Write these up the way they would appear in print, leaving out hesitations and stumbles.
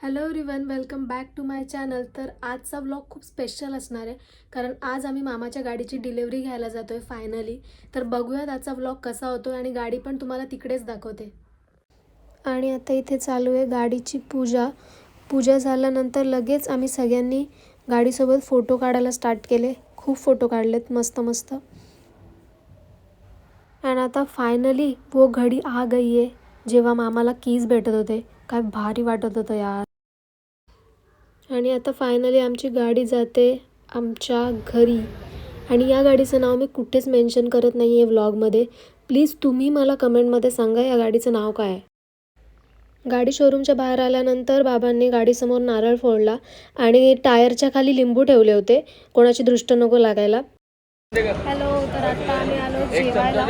Hello everyone, welcome back to my channel. तर आजचा vlog खूप स्पेशल असणार आहे कारण आज आम्ही मामाच्या गाडीची डिलिव्हरी घ्यायला जातो आहे फायनली. तर बघूयात आजचा व्लॉग कसा होतो आणि गाडी पण तुम्हाला तिकडेच दाखवते. आणि आता इथे चालू आहे गाडीची पूजा झाल्यानंतर लगेच आम्ही सगळ्यांनी गाडीसोबत फोटो काढायला स्टार्ट केले. खूप फोटो काढलेत मस्त मस्त. आणि आता फायनली वो घडी आ गई आहे. जेव्हा मामाला कीज भेटत होते काय भारी वाटत होतं यार. आणि आता फायनली आमची गाडी जाते आमच्या घरी. आणि या गाडीचं नाव मी कुठेच मेन्शन करत नाही आहे व्लॉगमध्ये. प्लीज तुम्ही मला कमेंटमध्ये सांगा या गाडीचं नाव काय आहे. गाडी शोरूमच्या बाहेर आल्यानंतर बाबांनी गाडीसमोर नारळ फोडला आणि टायरच्या खाली लिंबू ठेवले होते कोणाची दृष्ट नको लागायला. हॅलो, तर आता आम्ही आलो जेवायला.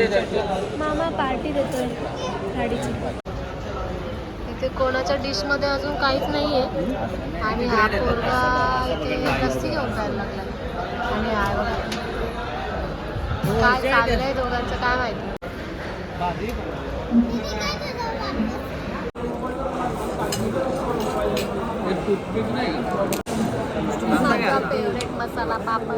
मामा पार्टी देतोय गाडीची. इथे कोणाच्या डिशमध्ये अजून काहीच नाही आहे आणि हा पोरगा इथे लस्सी घेऊन जायला लागला. आणि काय चाललंय दोघांचं काय माहिती. माझा फेवरेट मसाला पापड.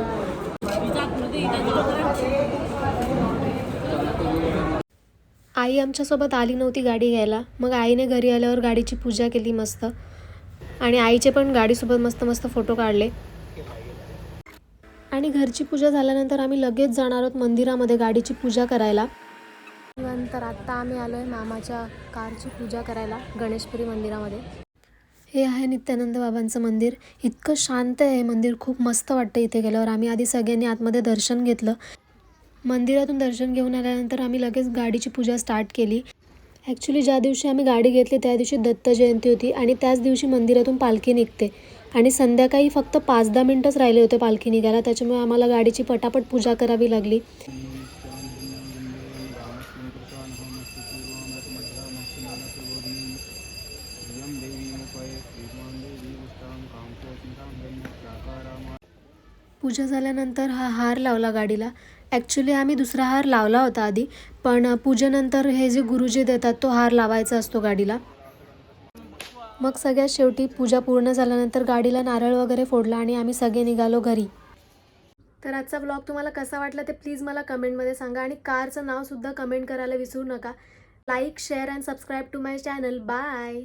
आई आमच्यासोबत आली नव्हती गाडी घ्यायला. मग आईने घरी आल्यावर गाडीची पूजा केली मस्त. आणि आईचे पण गाडीसोबत मस्त मस्त फोटो काढले. आणि घरची पूजा झाल्यानंतर आम्ही लगेच जाणार आहोत मंदिरामध्ये गाडीची पूजा करायला. नंतर आत्ता आम्ही आलो आहे मामाच्या कारची पूजा करायला गणेशपुरी मंदिरामध्ये. हे आहे नित्यानंद बाबांचं मंदिर. इतकं शांत आहे मंदिर, खूप मस्त वाटतं इथे गेल्यावर. आम्ही आधी सगळ्यांनी आतमध्ये दर्शन घेतलं. मंदिरातून दर्शन घेऊन आल्यानंतर आम्ही लगेच गाडीची पूजा स्टार्ट केली. ॲक्च्युली ज्या दिवशी आम्ही गाडी घेतली त्या दिवशी दत्त जयंती होती आणि त्याच दिवशी मंदिरातून पालखी निघते. आणि संध्याकाळी फक्त 5-10 मिनटंच राहिले होते पालखी निघायला. त्याच्यामुळे आम्हाला गाडीची पटापट पूजा करावी लागली. पूजा झाल्यानंतर हा हार लावला गाडीला. ॲक्च्युली आम्ही दुसरा हार लावला होता आधी, पण पूजेनंतर हे जे गुरुजी देतात तो हार लावायचा असतो गाडीला. मग सगळ्यात शेवटी पूजा पूर्ण झाल्यानंतर गाडीला नारळ वगैरे फोडला आणि आम्ही सगळे निघालो घरी. तर आजचा व्लॉग तुम्हाला कसा वाटला ते प्लीज मला कमेंटमध्ये सांगा. आणि कारचं नावसुद्धा कमेंट करायला विसरू नका. Like, share and subscribe to my channel. Bye.